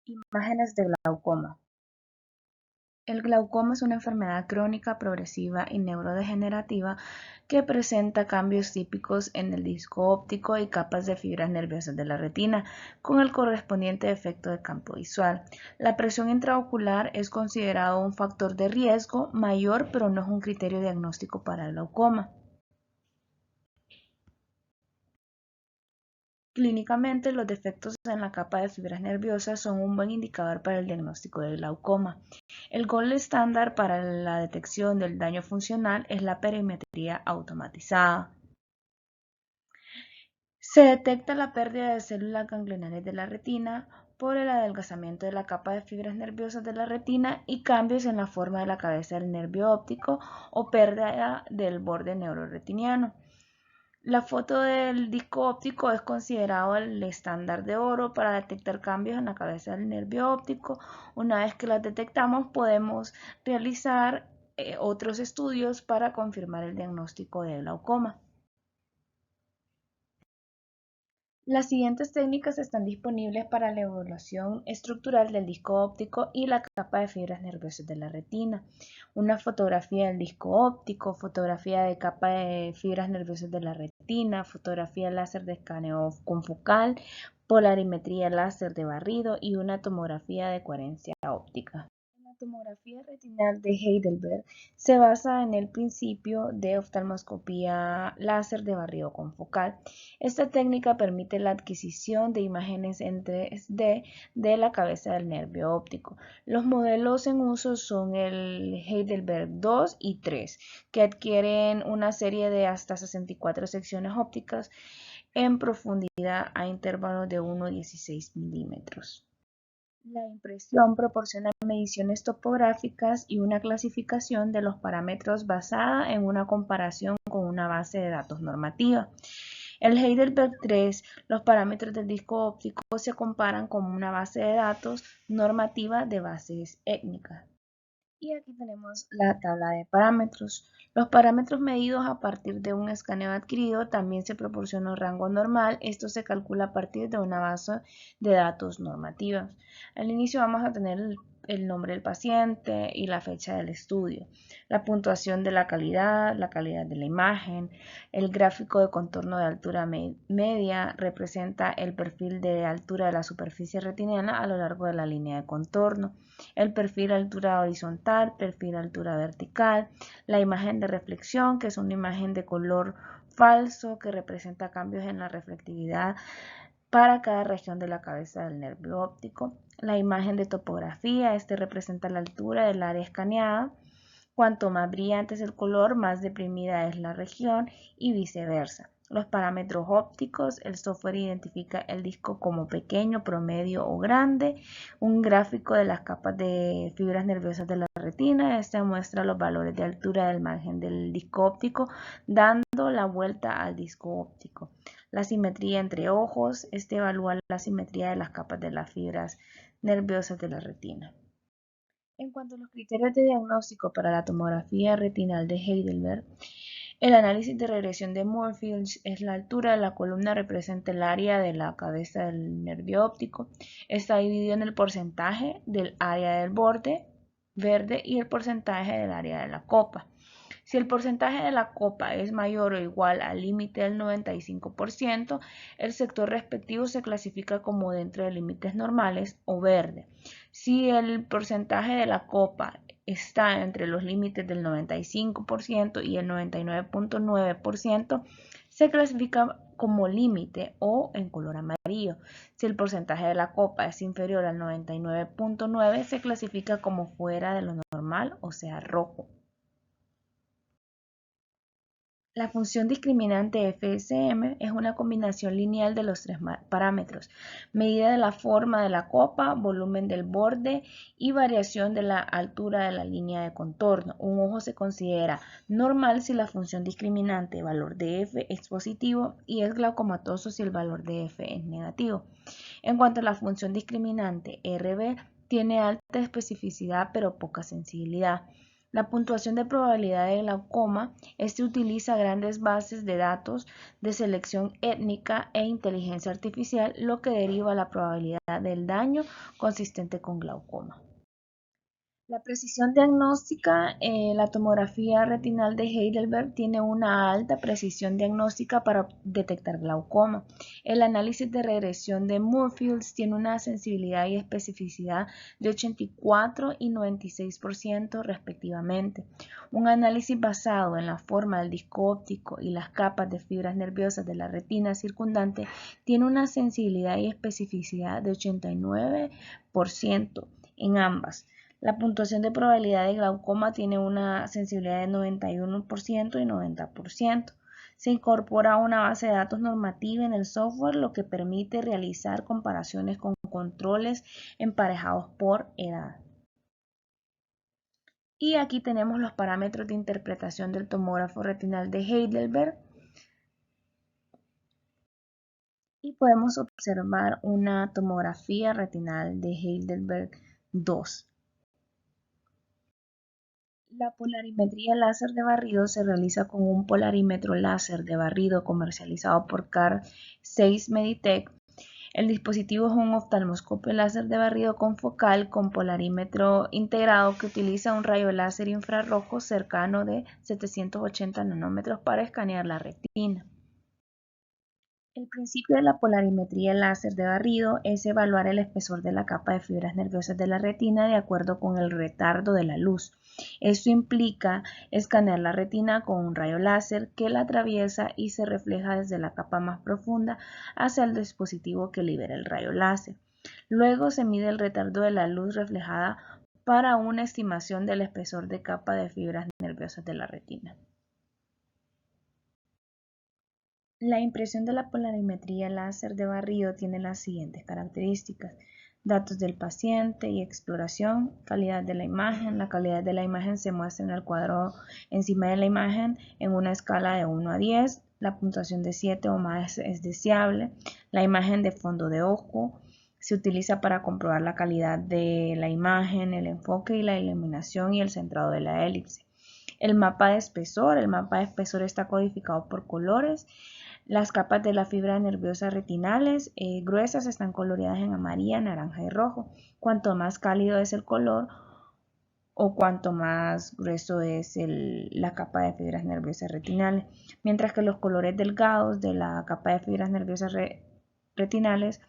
Imágenes de glaucoma. El glaucoma es una enfermedad crónica, progresiva y neurodegenerativa que presenta cambios típicos en el disco óptico y capas de fibras nerviosas de la retina, con el correspondiente efecto de campo visual. La presión intraocular es considerado un factor de riesgo mayor, pero no es un criterio diagnóstico para el glaucoma. Clínicamente, los defectos en la capa de fibras nerviosas son un buen indicador para el diagnóstico del glaucoma. El gold estándar para la detección del daño funcional es la perimetría automatizada. Se detecta la pérdida de células ganglionares de la retina por el adelgazamiento de la capa de fibras nerviosas de la retina y cambios en la forma de la cabeza del nervio óptico o pérdida del borde neuroretiniano. La foto del disco óptico es considerado el estándar de oro para detectar cambios en la cabeza del nervio óptico. Una vez que las detectamos, podemos realizar otros estudios para confirmar el diagnóstico de glaucoma. Las siguientes técnicas están disponibles para la evaluación estructural del disco óptico y la capa de fibras nerviosas de la retina. Una fotografía del disco óptico, fotografía de capa de fibras nerviosas de la retina, fotografía láser de escaneo confocal, polarimetría láser de barrido y una tomografía de coherencia óptica. La tomografía retinal de Heidelberg se basa en el principio de oftalmoscopía láser de barrido confocal. Esta técnica permite la adquisición de imágenes en 3D de la cabeza del nervio óptico. Los modelos en uso son el Heidelberg 2 y 3, que adquieren una serie de hasta 64 secciones ópticas en profundidad a intervalos de 1 a 16 milímetros. La impresión proporciona mediciones topográficas y una clasificación de los parámetros basada en una comparación con una base de datos normativa. El Heidelberg 3, los parámetros del disco óptico se comparan con una base de datos normativa de bases étnicas. Y aquí tenemos la tabla de parámetros. Los parámetros medidos a partir de un escaneo adquirido también se proporciona un rango normal. Esto se calcula a partir de una base de datos normativas. Al inicio vamos a tener el nombre del paciente y la fecha del estudio, la puntuación de la calidad de la imagen, el gráfico de contorno de altura media representa el perfil de altura de la superficie retiniana a lo largo de la línea de contorno, el perfil altura horizontal, perfil altura vertical, la imagen de reflexión, que es una imagen de color falso que representa cambios en la reflectividad para cada región de la cabeza del nervio óptico, la imagen de topografía, este representa la altura del área escaneada, cuanto más brillante es el color, más deprimida es la región y viceversa. Los parámetros ópticos, el software identifica el disco como pequeño, promedio o grande. Un gráfico de las capas de fibras nerviosas de la retina. Este muestra los valores de altura del margen del disco óptico, dando la vuelta al disco óptico. La simetría entre ojos, este evalúa la simetría de las capas de las fibras nerviosas de la retina. En cuanto a los criterios de diagnóstico para la tomografía retinal de Heidelberg, el análisis de regresión de Moorfield es la altura de la columna representa el área de la cabeza del nervio óptico. Está dividido en el porcentaje del área del borde verde y el porcentaje del área de la copa. Si el porcentaje de la copa es mayor o igual al límite del 95%, el sector respectivo se clasifica como dentro de límites normales o verde. Si el porcentaje de la copa está entre los límites del 95% y el 99.9%, se clasifica como límite o en color amarillo. Si el porcentaje de la copa es inferior al 99.9%, se clasifica como fuera de lo normal, o sea, rojo. La función discriminante FSM es una combinación lineal de los tres parámetros: medida de la forma de la copa, volumen del borde y variación de la altura de la línea de contorno. Un ojo se considera normal si la función discriminante valor de F es positivo y es glaucomatoso si el valor de F es negativo. En cuanto a la función discriminante RB, tiene alta especificidad pero poca sensibilidad. La puntuación de probabilidad de glaucoma, utiliza grandes bases de datos de selección étnica e inteligencia artificial, lo que deriva la probabilidad del daño consistente con glaucoma. La precisión diagnóstica, la tomografía retinal de Heidelberg tiene una alta precisión diagnóstica para detectar glaucoma. El análisis de regresión de Moorfields tiene una sensibilidad y especificidad de 84 y 96% respectivamente. Un análisis basado en la forma del disco óptico y las capas de fibras nerviosas de la retina circundante tiene una sensibilidad y especificidad de 89% en ambas. La puntuación de probabilidad de glaucoma tiene una sensibilidad de 91% y 90%. Se incorpora una base de datos normativa en el software, lo que permite realizar comparaciones con controles emparejados por edad. Y aquí tenemos los parámetros de interpretación del tomógrafo retinal de Heidelberg. Y podemos observar una tomografía retinal de Heidelberg 2. La polarimetría láser de barrido se realiza con un polarímetro láser de barrido comercializado por Carl Zeiss Meditech. El dispositivo es un oftalmoscopio láser de barrido confocal con polarímetro integrado que utiliza un rayo láser infrarrojo cercano de 780 nanómetros para escanear la retina. El principio de la polarimetría láser de barrido es evaluar el espesor de la capa de fibras nerviosas de la retina de acuerdo con el retardo de la luz. Esto implica escanear la retina con un rayo láser que la atraviesa y se refleja desde la capa más profunda hacia el dispositivo que libera el rayo láser. Luego se mide el retardo de la luz reflejada para una estimación del espesor de capa de fibras nerviosas de la retina. La impresión de la polarimetría láser de barrido tiene las siguientes características: datos del paciente y exploración, calidad de la imagen. La calidad de la imagen se muestra en el cuadro encima de la imagen en una escala de 1 a 10. La puntuación de 7 o más es deseable. La imagen de fondo de ojo se utiliza para comprobar la calidad de la imagen, el enfoque y la iluminación y el centrado de la elipse. El mapa de espesor está codificado por colores. Las capas de la fibra nerviosa retinales gruesas están coloreadas en amarilla, naranja y rojo. Cuanto más cálido es el color o cuanto más grueso es la capa de fibras nerviosas retinales, mientras que los colores delgados de la capa de fibras nerviosas retinales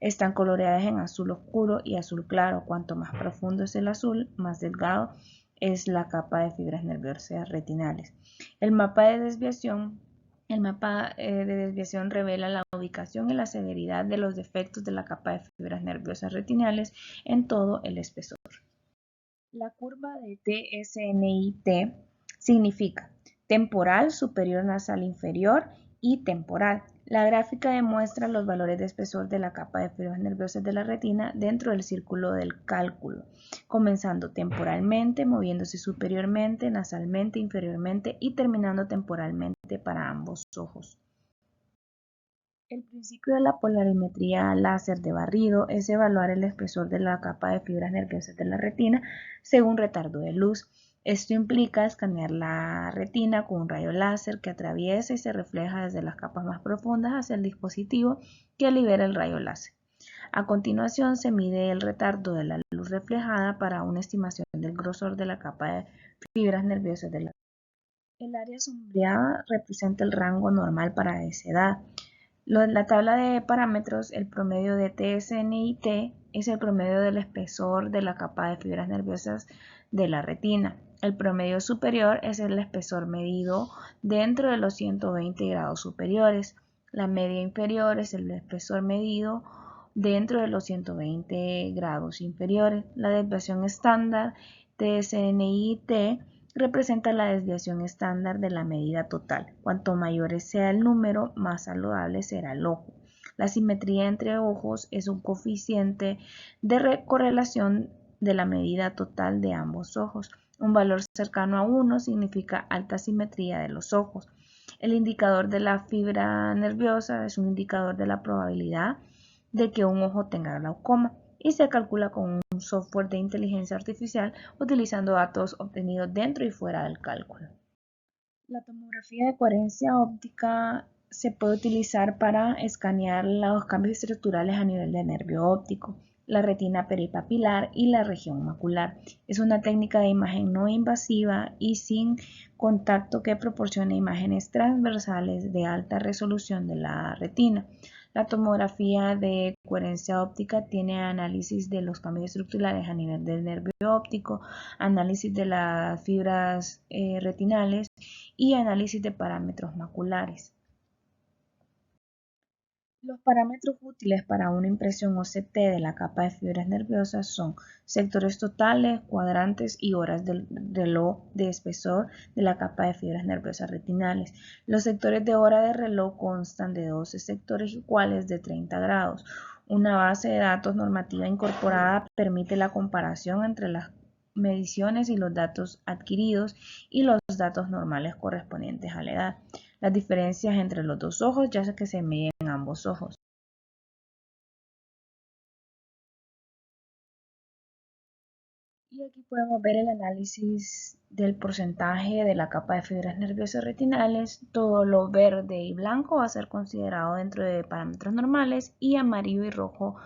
están coloreadas en azul oscuro y azul claro. Cuanto más profundo es el azul, más delgado es la capa de fibras nerviosas retinales. El mapa de desviación revela la ubicación y la severidad de los defectos de la capa de fibras nerviosas retinales en todo el espesor. La curva de TSNI-T significa temporal, superior nasal inferior y temporal. La gráfica demuestra los valores de espesor de la capa de fibras nerviosas de la retina dentro del círculo del cálculo, comenzando temporalmente, moviéndose superiormente, nasalmente, inferiormente y terminando temporalmente para ambos ojos. El principio de la polarimetría láser de barrido es evaluar el espesor de la capa de fibras nerviosas de la retina según retardo de luz. Esto implica escanear la retina con un rayo láser que atraviesa y se refleja desde las capas más profundas hacia el dispositivo que libera el rayo láser. A continuación se mide el retardo de la luz reflejada para una estimación del grosor de la capa de fibras nerviosas de la retina. El área sombreada representa el rango normal para esa edad. La tabla de parámetros, el promedio de TSNI-T es el promedio del espesor de la capa de fibras nerviosas de la retina. El promedio superior es el espesor medido dentro de los 120 grados superiores. La media inferior es el espesor medido dentro de los 120 grados inferiores. La desviación estándar TSNI-T representa la desviación estándar de la medida total. Cuanto mayor sea el número, más saludable será el ojo. La simetría entre ojos es un coeficiente de correlación de la medida total de ambos ojos. Un valor cercano a 1 significa alta simetría de los ojos. El indicador de la fibra nerviosa es un indicador de la probabilidad de que un ojo tenga glaucoma y se calcula con un software de inteligencia artificial utilizando datos obtenidos dentro y fuera del cálculo. La tomografía de coherencia óptica se puede utilizar para escanear los cambios estructurales a nivel del nervio óptico, la retina peripapilar y la región macular. Es una técnica de imagen no invasiva y sin contacto que proporciona imágenes transversales de alta resolución de la retina. La tomografía de coherencia óptica tiene análisis de los cambios estructurales a nivel del nervio óptico, análisis de las fibras retinales y análisis de parámetros maculares. Los parámetros útiles para una impresión OCT de la capa de fibras nerviosas son sectores totales, cuadrantes y horas del reloj de espesor de la capa de fibras nerviosas retinales. Los sectores de hora de reloj constan de 12 sectores iguales de 30 grados. Una base de datos normativa incorporada permite la comparación entre las mediciones y los datos adquiridos y los datos normales correspondientes a la edad. Las diferencias entre los dos ojos ya que se miden ambos ojos. Y aquí podemos ver el análisis del porcentaje de la capa de fibras nerviosas retinales. Todo lo verde y blanco va a ser considerado dentro de parámetros normales y amarillo y rojo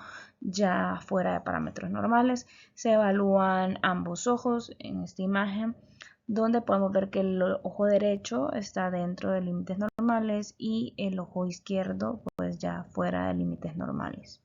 ya fuera de parámetros normales. Se evalúan ambos ojos en esta imagen, donde podemos ver que el ojo derecho está dentro de límites normales y el ojo izquierdo pues ya fuera de límites normales.